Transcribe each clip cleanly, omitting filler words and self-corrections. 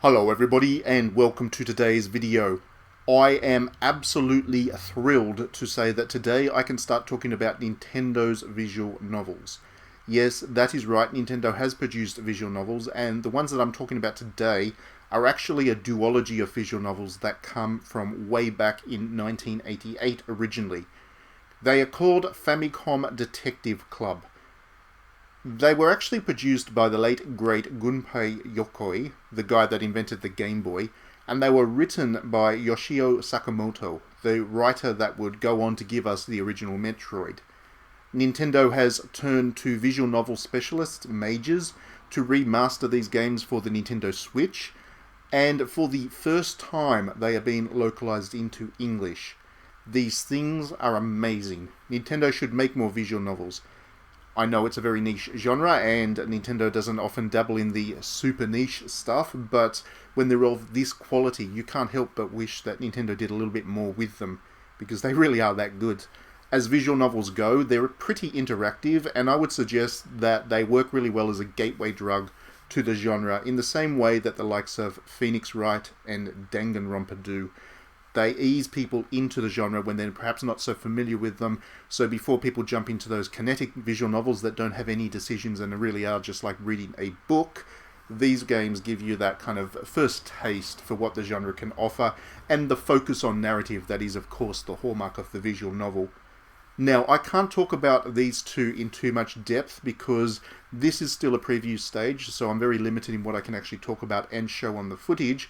Hello everybody and welcome to today's video. I am absolutely thrilled to say that today I can start talking about Nintendo's visual novels. Yes, that is right, Nintendo has produced visual novels, and the ones that I'm talking about today are actually a duology of visual novels that come from way back in 1988 originally. They are called Famicom Detective Club. They were actually produced by the late great Gunpei Yokoi, the guy that invented the Game Boy, and they were written by Yoshio Sakamoto, the writer that would go on to give us the original Metroid. Nintendo has turned to visual novel specialists, mages, to remaster these games for the Nintendo Switch, and for the first time they are being localized into English. These things are amazing. Nintendo should make more visual novels. I know it's a very niche genre, and Nintendo doesn't often dabble in the super niche stuff, but when they're of this quality, you can't help but wish that Nintendo did a little bit more with them, because they really are that good. As visual novels go, they're pretty interactive, and I would suggest that they work really well as a gateway drug to the genre, in the same way that the likes of Phoenix Wright and Danganronpa do. They ease people into the genre when they're perhaps not so familiar with them, so before people jump into those kinetic visual novels that don't have any decisions and really are just like reading a book, these games give you that kind of first taste for what the genre can offer, and the focus on narrative that is of course the hallmark of the visual novel. Now, I can't talk about these two in too much depth because this is still a preview stage, so I'm very limited in what I can actually talk about and show on the footage,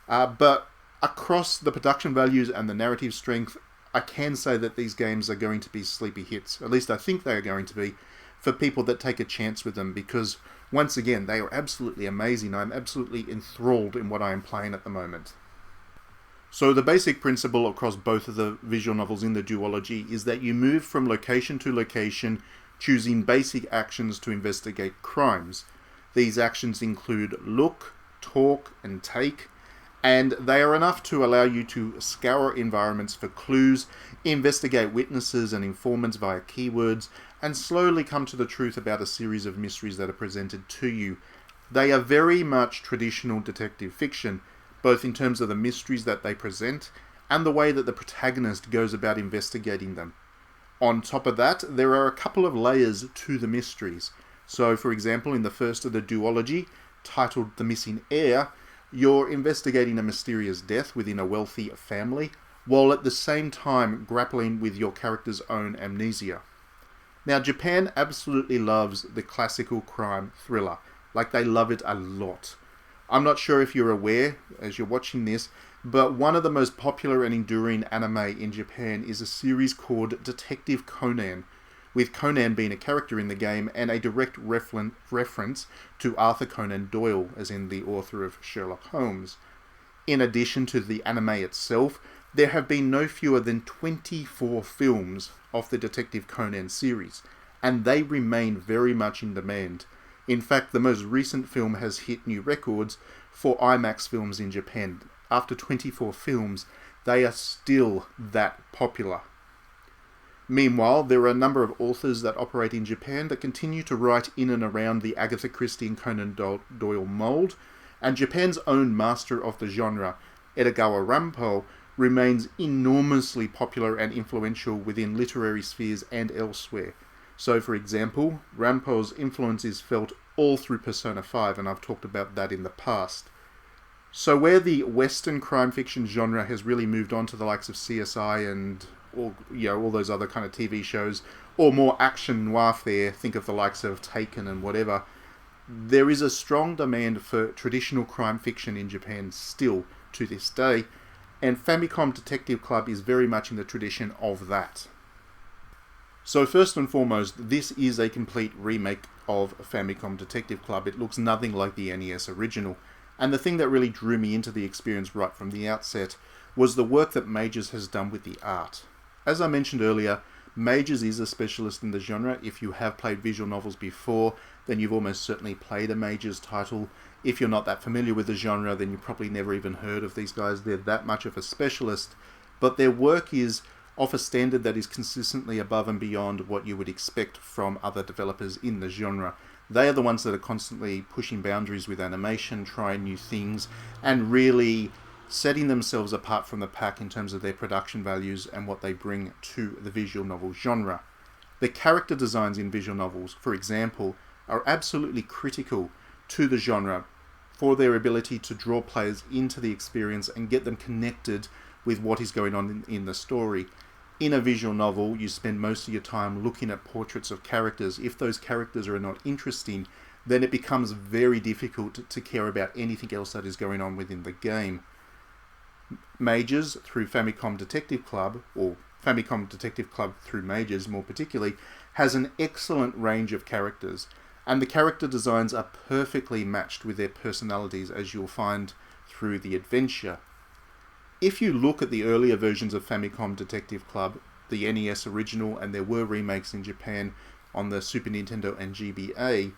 but across the production values and the narrative strength, I can say that these games are going to be sleepy hits. At least I think they are going to be, for people that take a chance with them, because once again, they are absolutely amazing. I'm absolutely enthralled in what I am playing at the moment. So the basic principle across both of the visual novels in the duology is that you move from location to location, choosing basic actions to investigate crimes. These actions include look, talk, and take, and they are enough to allow you to scour environments for clues, investigate witnesses and informants via keywords, and slowly come to the truth about a series of mysteries that are presented to you. They are very much traditional detective fiction, both in terms of the mysteries that they present and the way that the protagonist goes about investigating them. On top of that, there are a couple of layers to the mysteries. So, for example, in the first of the duology, titled The Missing Heir, you're investigating a mysterious death within a wealthy family, while at the same time grappling with your character's own amnesia. Now, Japan absolutely loves the classical crime thriller. Like, they love it a lot. I'm not sure if you're aware, as you're watching this, but one of the most popular and enduring anime in Japan is a series called Detective Conan, with Conan being a character in the game and a direct reference to Arthur Conan Doyle, as in the author of Sherlock Holmes. In addition to the anime itself, there have been no fewer than 24 films of the Detective Conan series, and they remain very much in demand. In fact, the most recent film has hit new records for IMAX films in Japan. After 24 films, they are still that popular. Meanwhile, there are a number of authors that operate in Japan that continue to write in and around the Agatha Christie and Conan Doyle mold, and Japan's own master of the genre, Edogawa Rampo, remains enormously popular and influential within literary spheres and elsewhere. So, for example, Rampo's influence is felt all through Persona 5, and I've talked about that in the past. So where the Western crime fiction genre has really moved on to the likes of CSI and all those other kind of TV shows, or more action noir fare, think of the likes of Taken and whatever, there is a strong demand for traditional crime fiction in Japan still to this day, and Famicom Detective Club is very much in the tradition of that. So first and foremost, this is a complete remake of Famicom Detective Club. It looks nothing like the NES original, and the thing that really drew me into the experience right from the outset was the work that Mages has done with the art. As I mentioned earlier, Mages is a specialist in the genre. If you have played visual novels before, then you've almost certainly played a Mages title. If you're not that familiar with the genre, then you've probably never even heard of these guys. They're that much of a specialist, but their work is of a standard that is consistently above and beyond what you would expect from other developers in the genre. They are the ones that are constantly pushing boundaries with animation, trying new things, and really setting themselves apart from the pack in terms of their production values and what they bring to the visual novel genre. The character designs in visual novels, for example, are absolutely critical to the genre for their ability to draw players into the experience and get them connected with what is going on in the story. In a visual novel, you spend most of your time looking at portraits of characters. If those characters are not interesting, then it becomes very difficult to care about anything else that is going on within the game. Mages, through Famicom Detective Club, or Famicom Detective Club through Mages more particularly, has an excellent range of characters, and the character designs are perfectly matched with their personalities, as you'll find through the adventure. If you look at the earlier versions of Famicom Detective Club, the NES original, and there were remakes in Japan on the Super Nintendo and GBA,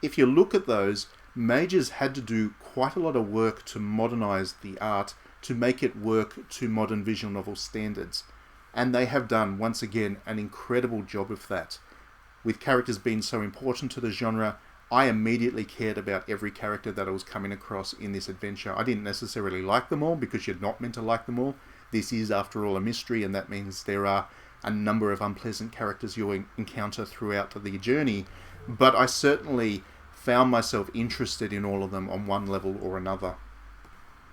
if you look at those, Mages had to do quite a lot of work to modernize the art to make it work to modern visual novel standards. And they have done, once again, an incredible job of that. With characters being so important to the genre, I immediately cared about every character that I was coming across in this adventure. I didn't necessarily like them all, because you're not meant to like them all. This is, after all, a mystery, and that means there are a number of unpleasant characters you'll encounter throughout the journey. But I certainly found myself interested in all of them on one level or another.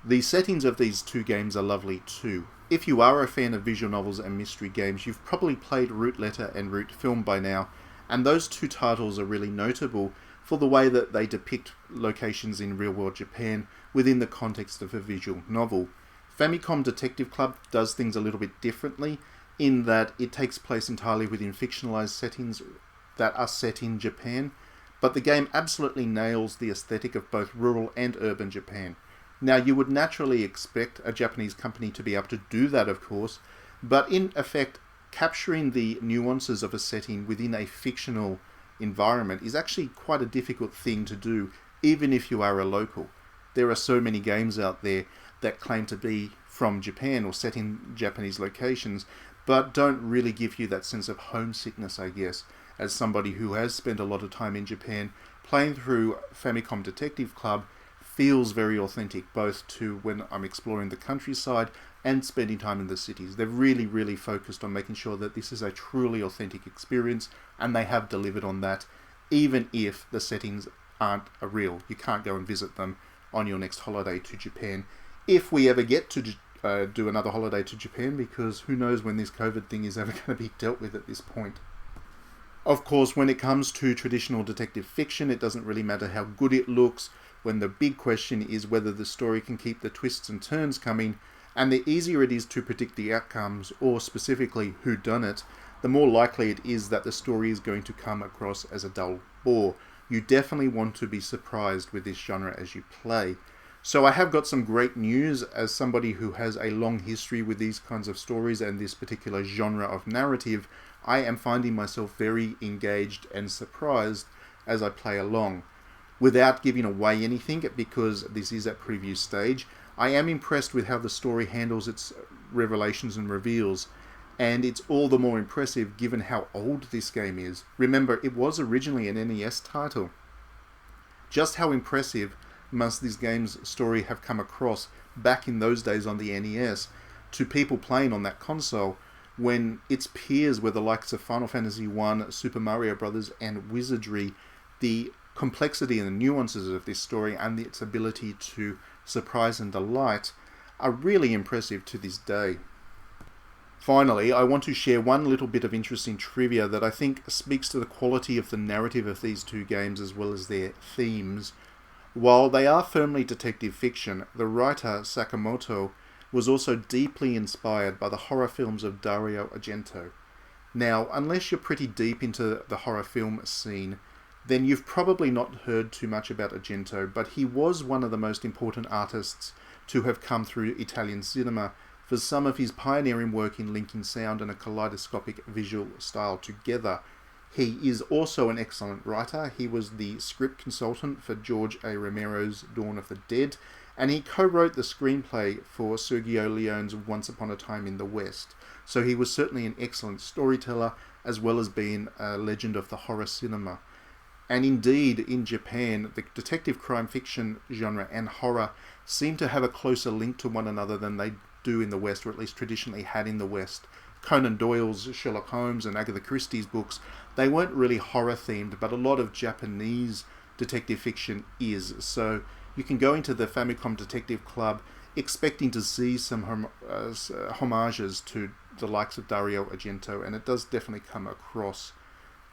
The settings of these two games are lovely too. If you are a fan of visual novels and mystery games, you've probably played Root Letter and Root Film by now, and those two titles are really notable for the way that they depict locations in real-world Japan within the context of a visual novel. Famicom Detective Club does things a little bit differently in that it takes place entirely within fictionalized settings that are set in Japan, but the game absolutely nails the aesthetic of both rural and urban Japan. Now, you would naturally expect a Japanese company to be able to do that, of course, but in effect, capturing the nuances of a setting within a fictional environment is actually quite a difficult thing to do, even if you are a local. There are so many games out there that claim to be from Japan or set in Japanese locations, but don't really give you that sense of homesickness, I guess. As somebody who has spent a lot of time in Japan, playing through Famicom Detective Club feels very authentic, both to when I'm exploring the countryside and spending time in the cities. They're really focused on making sure that this is a truly authentic experience, and they have delivered on that, even if the settings aren't real. You can't go and visit them on your next holiday to Japan, if we ever get to do another holiday to Japan, because who knows when this COVID thing is ever going to be dealt with at this point. Of course, when it comes to traditional detective fiction, it doesn't really matter how good it looks, when the big question is whether the story can keep the twists and turns coming, and the easier it is to predict the outcomes, or specifically who done it, the more likely it is that the story is going to come across as a dull bore. You definitely want to be surprised with this genre as you play. So I have got some great news as somebody who has a long history with these kinds of stories and this particular genre of narrative. I am finding myself very engaged and surprised as I play along. Without giving away anything, because this is at preview stage, I am impressed with how the story handles its revelations and reveals, and it's all the more impressive given how old this game is. Remember, it was originally an NES title. Just how impressive must this game's story have come across back in those days on the NES to people playing on that console, when its peers were the likes of Final Fantasy I, Super Mario Bros. And Wizardry. The complexity and the nuances of this story and its ability to surprise and delight are really impressive to this day. Finally, I want to share one little bit of interesting trivia that I think speaks to the quality of the narrative of these two games as well as their themes. While they are firmly detective fiction, the writer Sakamoto was also deeply inspired by the horror films of Dario Argento. Now, unless you're pretty deep into the horror film scene, then you've probably not heard too much about Argento, but he was one of the most important artists to have come through Italian cinema for some of his pioneering work in linking sound and a kaleidoscopic visual style together. He is also an excellent writer. He was the script consultant for George A. Romero's Dawn of the Dead, and he co-wrote the screenplay for Sergio Leone's Once Upon a Time in the West. So he was certainly an excellent storyteller, as well as being a legend of the horror cinema. And indeed, in Japan, the detective crime fiction genre and horror seem to have a closer link to one another than they do in the West, or at least traditionally had in the West. Conan Doyle's Sherlock Holmes and Agatha Christie's books, they weren't really horror themed, but a lot of Japanese detective fiction is. So you can go into the Famicom Detective Club expecting to see some homages to the likes of Dario Argento, and it does definitely come across.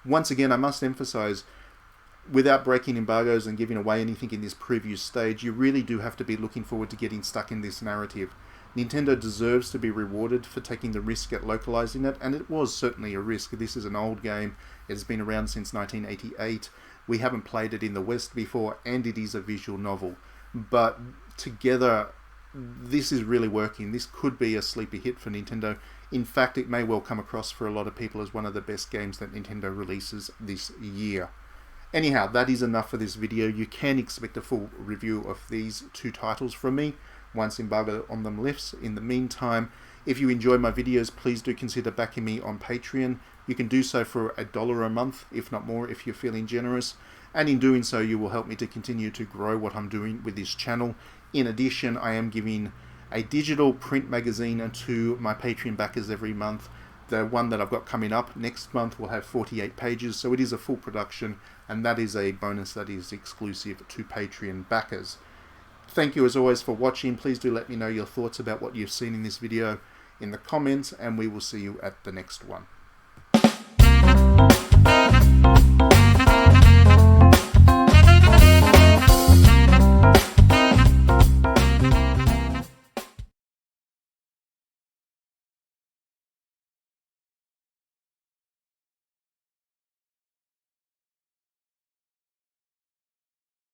Once again, I must emphasize, without breaking embargoes and giving away anything in this preview stage, you really do have to be looking forward to getting stuck in this narrative. Nintendo deserves to be rewarded for taking the risk at localizing it, and it was certainly a risk. This is an old game. It has been around since 1988. We haven't played it in the West before, and it is a visual novel. But together, this is really working. This could be a sleeper hit for Nintendo. In fact, it may well come across for a lot of people as one of the best games that Nintendo releases this year. Anyhow, that is enough for this video. You can expect a full review of these two titles from me once embargo on them lifts. In the meantime, if you enjoy my videos, please do consider backing me on Patreon. You can do so for $1 a month, if not more, if you're feeling generous. And in doing so, you will help me to continue to grow what I'm doing with this channel. In addition, I am giving a digital print magazine to my Patreon backers every month. The one that I've got coming up next month will have 48 pages, so it is a full production, and that is a bonus that is exclusive to Patreon backers. Thank you as always for watching. Please do let me know your thoughts about what you've seen in this video in the comments, and we will see you at the next one.